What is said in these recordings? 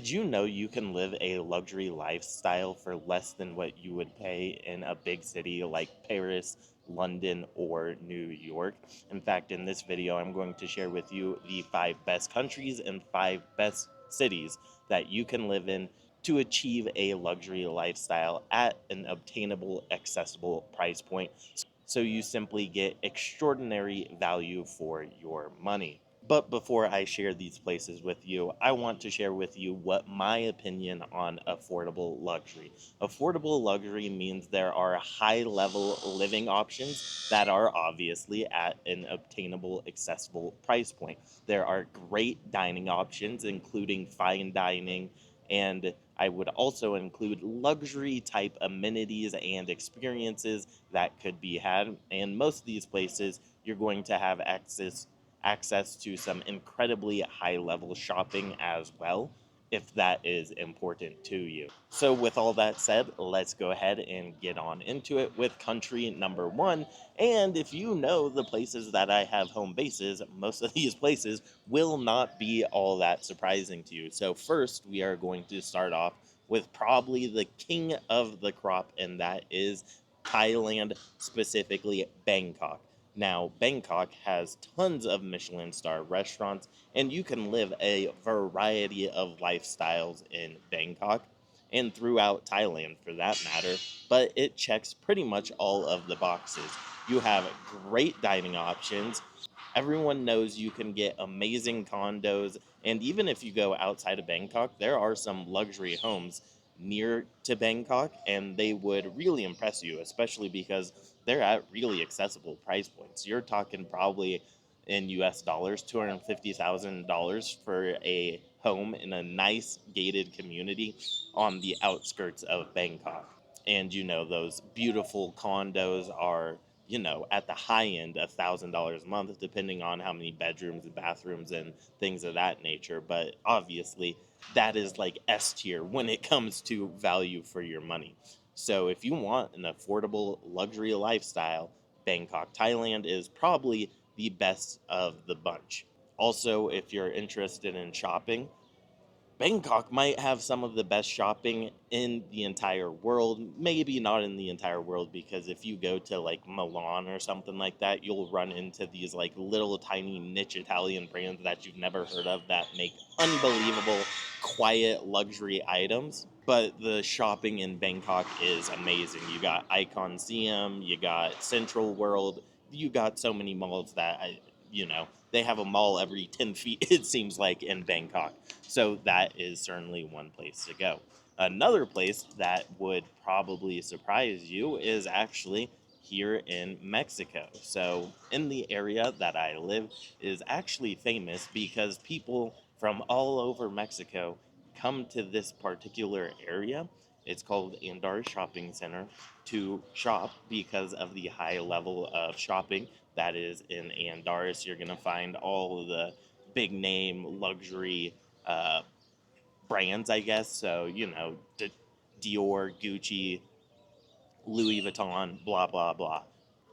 Did you know you can live a luxury lifestyle for less than what you would pay in a big city like Paris, London, or New York? In fact, in this video, I'm going to share with you the 5 best countries and 5 best cities that you can live in to achieve a luxury lifestyle at an obtainable, accessible price point. So you simply get extraordinary value for your money. But before I share these places with you, I want to share with you what my opinion on affordable luxury. Affordable luxury means there are high level living options that are obviously at an obtainable, accessible price point. There are great dining options, including fine dining, and I would also include luxury type amenities and experiences that could be had. And most of these places, you're going to have access to some incredibly high level shopping as well, if that is important to you. So, with all that said, let's go ahead and get on into it with country number one. And if you know the places that I have home bases, most of these places will not be all that surprising to you. So, first, we are going to start off with probably the king of the crop, and that is Thailand, specifically Bangkok. Now, Bangkok has tons of Michelin star restaurants, and you can live a variety of lifestyles in Bangkok and throughout Thailand for that matter, but it checks pretty much all of the boxes. You have great dining options. Everyone knows you can get amazing condos, and even if you go outside of Bangkok, there are some luxury homes near to Bangkok, and they would really impress you, especially because they're at really accessible price points. You're talking probably in US dollars, $250,000 for a home in a nice gated community on the outskirts of Bangkok. And those beautiful condos are, at the high end, $1,000 a month, depending on how many bedrooms and bathrooms and things of that nature. But obviously, that is like S tier when it comes to value for your money. So if you want an affordable luxury lifestyle, Bangkok, Thailand is probably the best of the bunch. Also, if you're interested in shopping, Bangkok might have some of the best shopping in the entire world. Maybe not in the entire world, because if you go to like Milan or something like that, you'll run into these like little tiny niche Italian brands that you've never heard of that make unbelievable, quiet luxury items. But the shopping in Bangkok is amazing. You got Iconceum, you got Central World, you got so many malls that they have a mall every 10 feet, it seems like, in Bangkok. So that is certainly one place to go. Another place that would probably surprise you is actually here in Mexico. So, in the area that I live is actually famous because people from all over Mexico come to this particular area. It's called Andar Shopping Center to shop because of the high level of shopping that is in Andaris. You're going to find all of the big name luxury uh, brands, I guess. So, Dior, Gucci, Louis Vuitton, blah, blah, blah.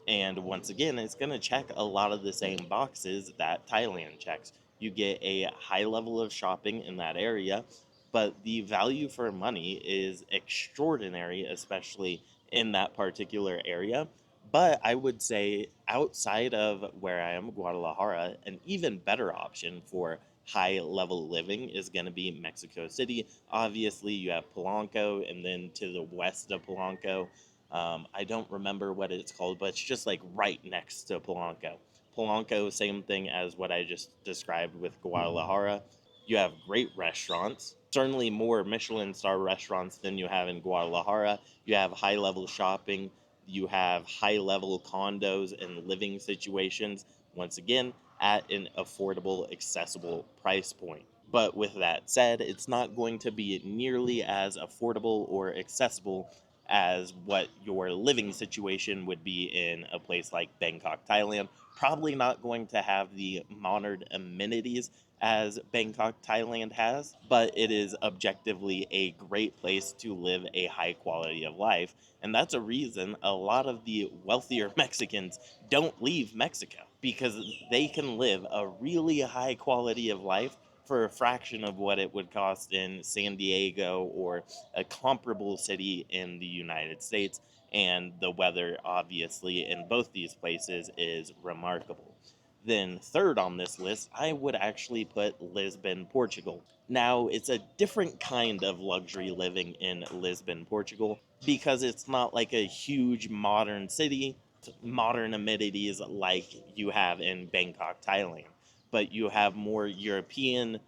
And once again, it's going to check a lot of the same boxes that Thailand checks. You get a high level of shopping in that area, but the value for money is extraordinary, especially in that particular area. But I would say outside of where I am, Guadalajara, an even better option for high level living is going to be Mexico City. Obviously, you have Polanco, and then to the west of Polanco, I don't remember what it's called, but it's just like right next to Polanco. Polanco, same thing as what I just described with Guadalajara. You have great restaurants, certainly more Michelin star restaurants than you have in Guadalajara. You have high level shopping, you have high level condos and living situations, once again, at an affordable, accessible price point. But with that said, it's not going to be nearly as affordable or accessible as what your living situation would be in a place like Bangkok, Thailand. Probably not going to have the modern amenities as Bangkok, Thailand has, but it is objectively a great place to live a high quality of life. And that's a reason a lot of the wealthier Mexicans don't leave Mexico, because they can live a really high quality of life for a fraction of what it would cost in San Diego or a comparable city in the United States. And the weather, obviously, in both these places is remarkable. Then, third on this list, I would actually put Lisbon, Portugal. Now, it's a different kind of luxury living in Lisbon, Portugal, because it's not like a huge modern city, modern amenities like you have in Bangkok, Thailand, but you have more European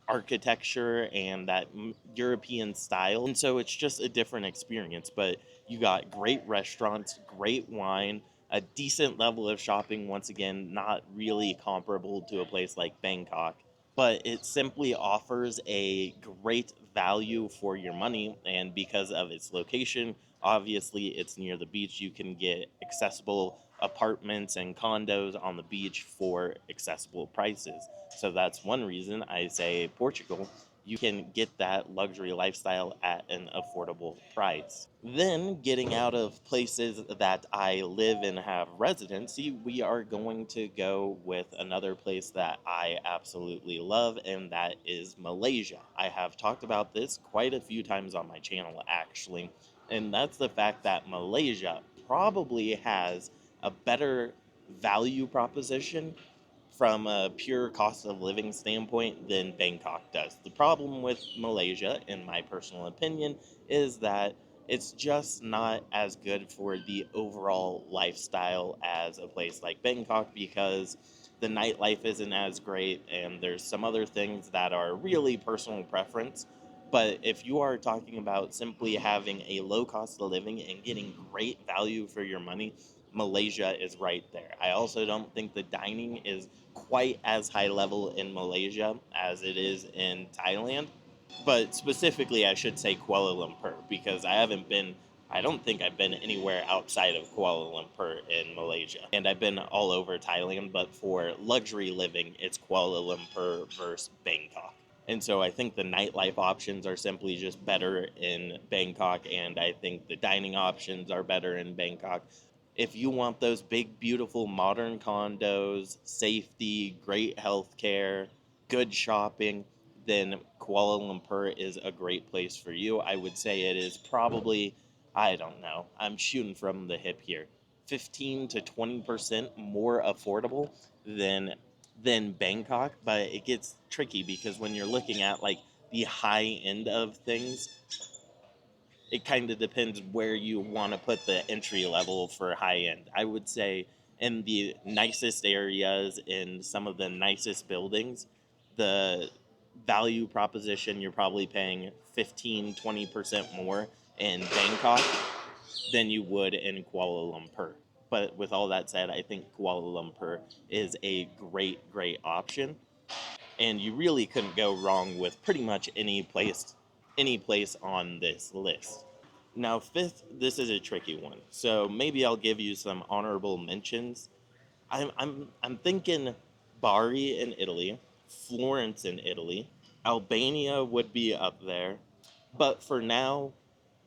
architecture and that European style. And so it's just a different experience. But you got great restaurants, great wine, a decent level of shopping. Once again, not really comparable to a place like Bangkok, but it simply offers a great value for your money. And because of its location, obviously it's near the beach, you can get accessible apartments and condos on the beach for accessible prices. So that's one reason I say Portugal. You can get that luxury lifestyle at an affordable price. Then, getting out of places that I live and have residency, we are going to go with another place that I absolutely love, and that is Malaysia. I have talked about this quite a few times on my channel, actually, and that's the fact that Malaysia probably has a better value proposition from a pure cost of living standpoint than Bangkok does. The problem with Malaysia, in my personal opinion, is that it's just not as good for the overall lifestyle as a place like Bangkok, because the nightlife isn't as great and there's some other things that are really personal preference. But if you are talking about simply having a low cost of living and getting great value for your money, Malaysia is right there. I also don't think the dining is quite as high level in Malaysia as it is in Thailand. But specifically, I should say Kuala Lumpur, because I don't think I've been anywhere outside of Kuala Lumpur in Malaysia. And I've been all over Thailand, but for luxury living, it's Kuala Lumpur versus Bangkok. And so I think the nightlife options are simply just better in Bangkok, and I think the dining options are better in Bangkok. If you want those big, beautiful, modern condos, safety, great health care, good shopping, then Kuala Lumpur is a great place for you. I would say it is probably, I don't know, I'm shooting from the hip here, 15 to 20% more affordable than Bangkok, but it gets tricky because when you're looking at like the high end of things, it kind of depends where you want to put the entry level for high end. I would say in the nicest areas, in some of the nicest buildings, the value proposition, you're probably paying 15-20% more in Bangkok than you would in Kuala Lumpur. But with all that said, I think Kuala Lumpur is a great option, and you really couldn't go wrong with pretty much any place on this list. Now, fifth, this is a tricky one, so maybe I'll give you some honorable mentions. I'm thinking Bari in Italy, Florence in Italy, Albania would be up there, but for now,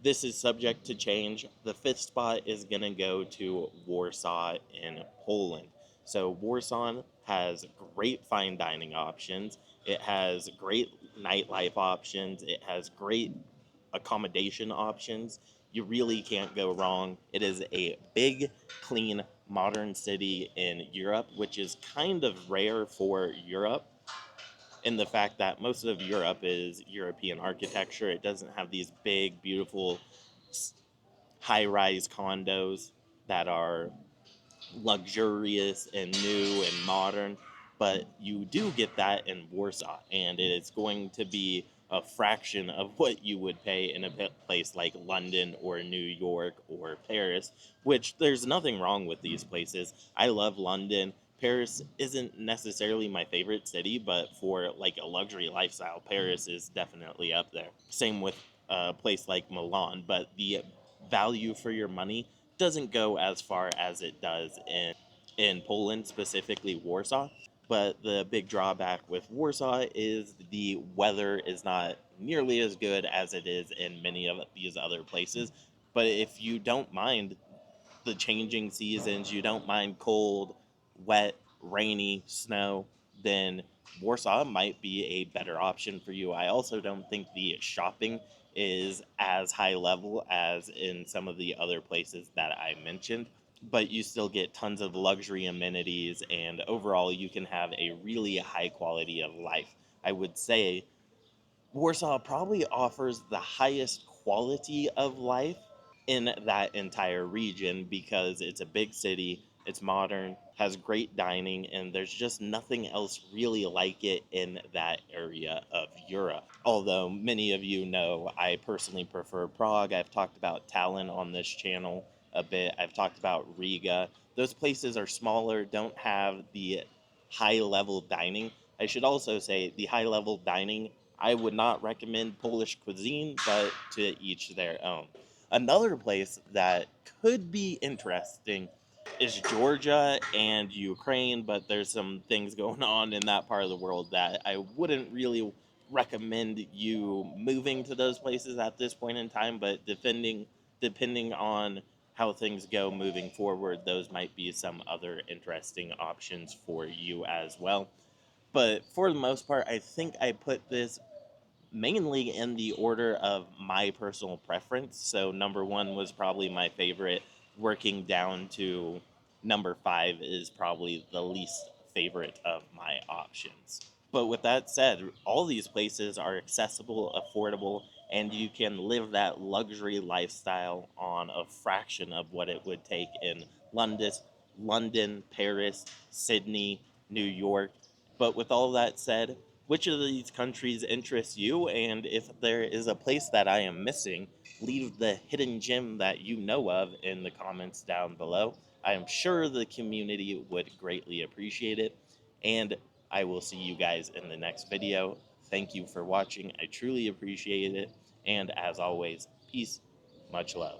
this is subject to change. The fifth spot is going to go to Warsaw in Poland. So, Warsaw has great fine dining options, it has great nightlife options, it has great accommodation options. You really can't go wrong. It is a big, clean, modern city in Europe, which is kind of rare for Europe, in the fact that most of Europe is European architecture. It doesn't have these big, beautiful high rise condos that are luxurious and new and modern, but you do get that in Warsaw, and it's going to be a fraction of what you would pay in a place like London or New York or Paris, which there's nothing wrong with these places. I love London. Paris isn't necessarily my favorite city, but for like a luxury lifestyle, Paris is definitely up there. Same with a place like Milan, but the value for your money doesn't go as far as it does in Poland, specifically Warsaw. But the big drawback with Warsaw is the weather is not nearly as good as it is in many of these other places. But if you don't mind the changing seasons, you don't mind cold, wet, rainy, snow, then Warsaw might be a better option for you. I also don't think the shopping is as high level as in some of the other places that I mentioned, but you still get tons of luxury amenities, and overall, you can have a really high quality of life. I would say Warsaw probably offers the highest quality of life in that entire region because it's a big city, it's modern, has great dining, and there's just nothing else really like it in that area of Europe. Although many of you know I personally prefer Prague. I've talked about Tallinn on this channel a bit. I've talked about Riga. Those places are smaller, don't have the high level dining. I should also say the high level dining, I would not recommend Polish cuisine, but to each their own. Another place that could be interesting is Georgia and Ukraine, but there's some things going on in that part of the world that I wouldn't really recommend you moving to those places at this point in time, but depending on how things go moving forward, those might be some other interesting options for you as well. But for the most part, I think I put this mainly in the order of my personal preference. So number one was probably my favorite, working down to number five is probably the least favorite of my options. But with that said, all these places are accessible, affordable, and you can live that luxury lifestyle on a fraction of what it would take in London, London, Paris, Sydney, New York. But with all that said, which of these countries interests you, and if there is a place that I am missing, leave the hidden gem that you know of in the comments down below. I am sure the community would greatly appreciate it, and I will see you guys in the next video. Thank you for watching. I truly appreciate it, and as always, peace, much love.